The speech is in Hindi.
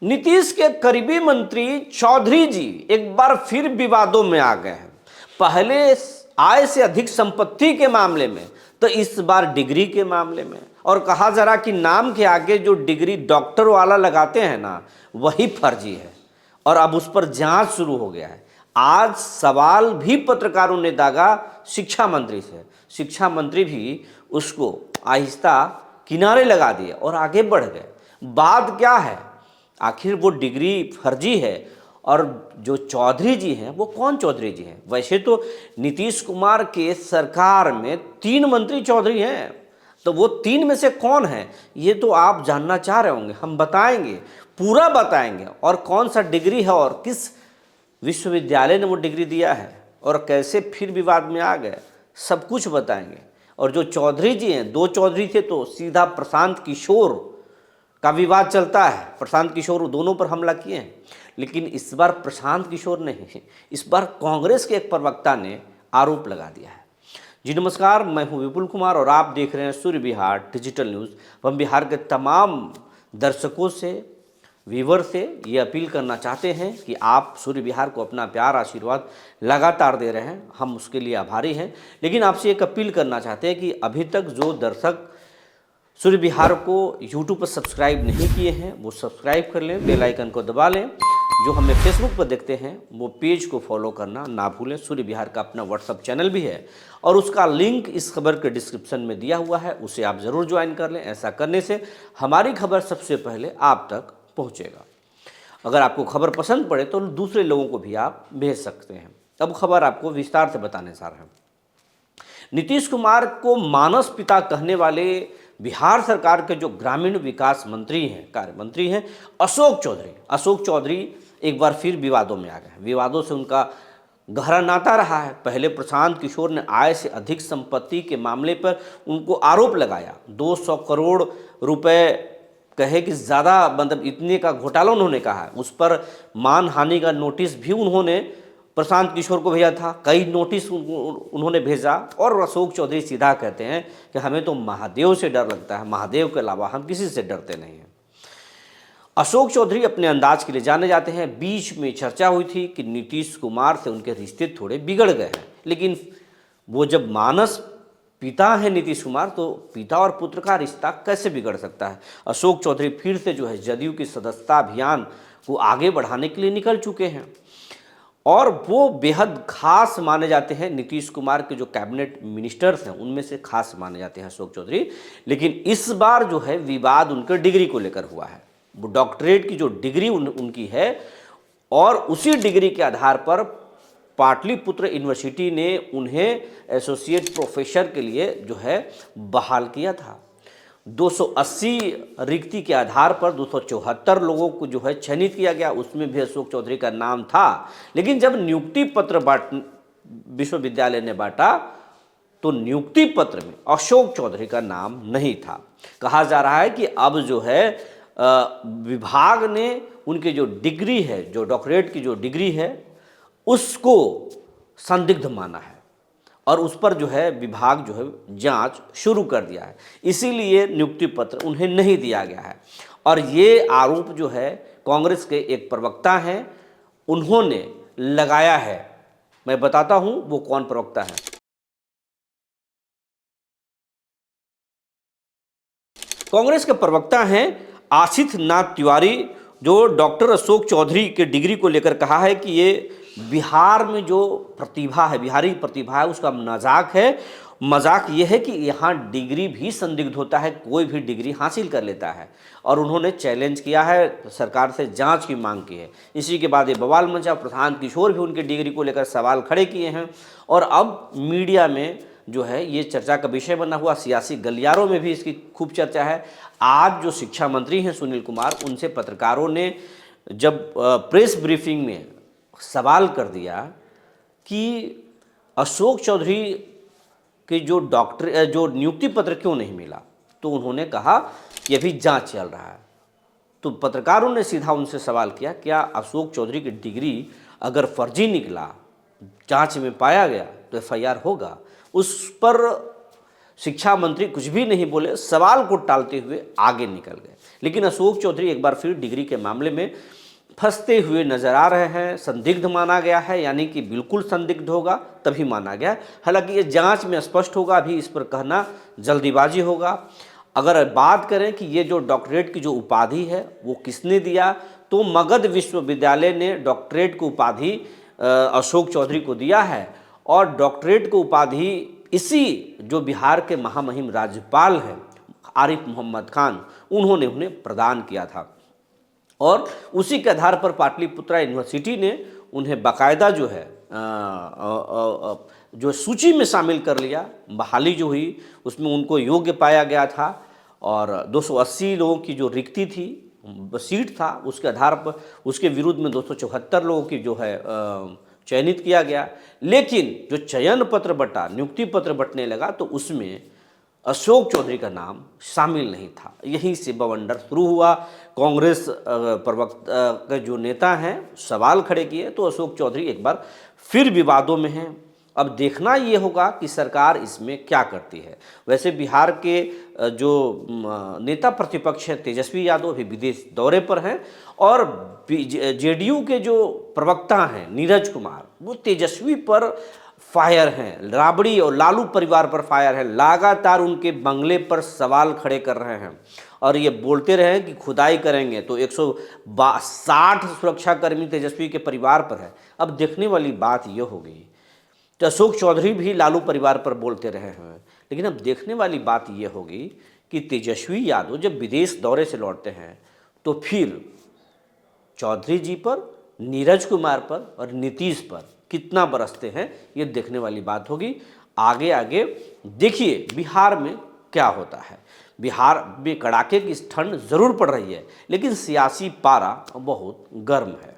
नीतीश के करीबी मंत्री चौधरी जी एक बार फिर विवादों में आ गए हैं। पहले आय से अधिक संपत्ति के मामले में, तो इस बार डिग्री के मामले में। और कहा जा रहा कि नाम के आगे जो डिग्री डॉक्टर वाला लगाते हैं ना, वही फर्जी है। और अब उस पर जांच शुरू हो गया है। आज सवाल भी पत्रकारों ने दागा शिक्षा मंत्री से। शिक्षा मंत्री भी उसको आहिस्ता किनारे लगा दिए और आगे बढ़ गए। बात क्या है, आखिर वो डिग्री फर्जी है और जो चौधरी जी हैं वो कौन चौधरी जी हैं? वैसे तो नीतीश कुमार के सरकार में 3 मंत्री चौधरी हैं, तो वो 3 में से कौन है ये तो आप जानना चाह रहे होंगे। हम बताएंगे, पूरा बताएंगे, और कौन सा डिग्री है और किस विश्वविद्यालय ने वो डिग्री दिया है और कैसे फिर विवाद में आ गए, सब कुछ बताएंगे। और जो चौधरी जी हैं, 2 चौधरी थे तो सीधा प्रशांत किशोर का विवाद चलता है। प्रशांत किशोर दोनों पर हमला किए हैं, लेकिन इस बार प्रशांत किशोर नहीं, इस बार कांग्रेस के एक प्रवक्ता ने आरोप लगा दिया है। जी नमस्कार, मैं हूं विपुल कुमार और आप देख रहे हैं सूर्य विहार डिजिटल न्यूज़। हम बिहार के तमाम दर्शकों से, व्यूवर से ये अपील करना चाहते हैं कि आप सूर्य विहार को अपना प्यार आशीर्वाद लगातार दे रहे हैं, हम उसके लिए आभारी हैं। लेकिन आपसे एक अपील करना चाहते हैं कि अभी तक जो दर्शक सूर्य विहार को यूट्यूब पर सब्सक्राइब नहीं किए हैं वो सब्सक्राइब कर लें, बेल आइकन को दबा लें। जो हमें फेसबुक पर देखते हैं वो पेज को फॉलो करना ना भूलें। सूर्य विहार का अपना व्हाट्सअप चैनल भी है और उसका लिंक इस खबर के डिस्क्रिप्शन में दिया हुआ है, उसे आप ज़रूर ज्वाइन कर लें। ऐसा करने से हमारी खबर सबसे पहले आप तक पहुँचेगा। अगर आपको खबर पसंद पड़े तो दूसरे लोगों को भी आप भेज सकते हैं। अब खबर आपको विस्तार से बताने जा रहे हैं। नीतीश कुमार को मानस पिता कहने वाले बिहार सरकार के जो ग्रामीण विकास मंत्री हैं, कार्य मंत्री हैं, अशोक चौधरी एक बार फिर विवादों में आ गए। विवादों से उनका गहरा नाता रहा है। पहले प्रशांत किशोर ने आय से अधिक संपत्ति के मामले पर उनको आरोप लगाया। 200 करोड़ रुपए कहे कि ज़्यादा, मतलब इतने का घोटाला उन्होंने कहा है। उस पर मानहानि का नोटिस भी उन्होंने प्रशांत किशोर को भेजा था, कई नोटिस उन्होंने भेजा। और अशोक चौधरी सीधा कहते हैं कि हमें तो महादेव से डर लगता है, महादेव के अलावा हम किसी से डरते नहीं हैं। अशोक चौधरी अपने अंदाज के लिए जाने जाते हैं। बीच में चर्चा हुई थी कि नीतीश कुमार से उनके रिश्ते थोड़े बिगड़ गए हैं, लेकिन वो जब मानस पिता है नीतीश कुमार, तो पिता और पुत्र का रिश्ता कैसे बिगड़ सकता है? अशोक चौधरी फिर से जो है जदयू की सदस्यता अभियान को आगे बढ़ाने के लिए निकल चुके हैं और वो बेहद खास माने जाते हैं। नीतीश कुमार के जो कैबिनेट मिनिस्टर्स हैं उनमें से खास माने जाते हैं अशोक चौधरी। लेकिन इस बार जो है विवाद उनके डिग्री को लेकर हुआ है। वो डॉक्टरेट की जो डिग्री उनकी है और उसी डिग्री के आधार पर पाटलिपुत्र यूनिवर्सिटी ने उन्हें एसोसिएट प्रोफेसर के लिए जो है बहाल किया था। 280 रिक्ति के आधार पर 274 लोगों को जो है चयनित किया गया, उसमें भी अशोक चौधरी का नाम था। लेकिन जब नियुक्ति पत्र विश्वविद्यालय ने बांटा तो नियुक्ति पत्र में अशोक चौधरी का नाम नहीं था। कहा जा रहा है कि अब जो है विभाग ने उनके जो डिग्री है, जो डॉक्टरेट की जो डिग्री है, उसको संदिग्ध माना है और उस पर जो है विभाग जो है जांच शुरू कर दिया है। इसीलिए नियुक्ति पत्र उन्हें नहीं दिया गया है। और ये आरोप जो है कांग्रेस के एक प्रवक्ता हैं उन्होंने लगाया है। मैं बताता हूं वो कौन प्रवक्ता है। कांग्रेस के प्रवक्ता हैं आशीष नाथ तिवारी, जो डॉक्टर अशोक चौधरी के डिग्री को लेकर कहा है कि ये बिहार में जो प्रतिभा है, बिहारी प्रतिभा है, उसका मजाक है। मजाक ये है कि यहाँ डिग्री भी संदिग्ध होता है, कोई भी डिग्री हासिल कर लेता है। और उन्होंने चैलेंज किया है, सरकार से जांच की मांग की है। इसी के बाद ये बवाल मचा। प्रशांत किशोर भी उनकी डिग्री को लेकर सवाल खड़े किए हैं और अब मीडिया में जो है ये चर्चा का विषय बना हुआ। सियासी गलियारों में भी इसकी खूब चर्चा है। आज जो शिक्षा मंत्री हैं सुनील कुमार, उनसे पत्रकारों ने जब प्रेस ब्रीफिंग में सवाल कर दिया कि अशोक चौधरी के जो नियुक्ति पत्र क्यों नहीं मिला, तो उन्होंने कहा कि अभी जांच चल रहा है। तो पत्रकारों ने सीधा उनसे सवाल किया, क्या अशोक चौधरी की डिग्री अगर फर्जी निकला, जांच में पाया गया तो एफआईआर होगा? उस पर शिक्षा मंत्री कुछ भी नहीं बोले, सवाल को टालते हुए आगे निकल गए। लेकिन अशोक चौधरी एक बार फिर डिग्री के मामले में फंसते हुए नजर आ रहे हैं। संदिग्ध माना गया है, यानी कि बिल्कुल संदिग्ध होगा तभी माना गया। हालांकि ये जांच में स्पष्ट होगा, अभी इस पर कहना जल्दीबाजी होगा। अगर बात करें कि ये जो डॉक्टरेट की जो उपाधि है वो किसने दिया, तो मगध विश्वविद्यालय ने डॉक्टरेट की उपाधि अशोक चौधरी को दिया है। और डॉक्टरेट की उपाधि इसी जो बिहार के महामहिम राज्यपाल हैं आरिफ मोहम्मद खान, उन्होंने उन्हें प्रदान किया था। और उसी के आधार पर पाटलिपुत्रा यूनिवर्सिटी ने उन्हें बाकायदा जो है जो सूची में शामिल कर लिया। बहाली जो हुई उसमें उनको योग्य पाया गया था और 280 लोगों की जो रिक्ति थी, सीट था, उसके आधार पर उसके विरुद्ध में 274 लोगों की जो है चयनित किया गया। लेकिन जो चयन पत्र बटा, नियुक्ति पत्र बंटने लगा तो उसमें अशोक चौधरी का नाम शामिल नहीं था। यहीं से बवंडर शुरू हुआ। कांग्रेस प्रवक्ता के जो नेता हैं सवाल खड़े किए तो अशोक चौधरी एक बार फिर विवादों में हैं। अब देखना ये होगा कि सरकार इसमें क्या करती है। वैसे बिहार के जो नेता प्रतिपक्ष हैं तेजस्वी यादव अभी विदेश दौरे पर हैं और जेडीयू के जो प्रवक्ता हैं नीरज कुमार, वो तेजस्वी पर फायर हैं, राबड़ी और लालू परिवार पर फायर है। लगातार उनके बंगले पर सवाल खड़े कर रहे हैं और ये बोलते रहे कि खुदाई करेंगे तो 160 सुरक्षाकर्मी तेजस्वी के परिवार पर है। अब देखने वाली बात ये होगी, तो अशोक चौधरी भी लालू परिवार पर बोलते रहे हैं, लेकिन अब देखने वाली बात ये होगी कि तेजस्वी यादव जब विदेश दौरे से लौटते हैं तो फिर चौधरी जी पर, नीरज कुमार पर और नीतीश पर कितना बरसते हैं, ये देखने वाली बात होगी। आगे आगे देखिए बिहार में क्या होता है। बिहार में कड़ाके की ठंड ज़रूर पड़ रही है, लेकिन सियासी पारा बहुत गर्म है।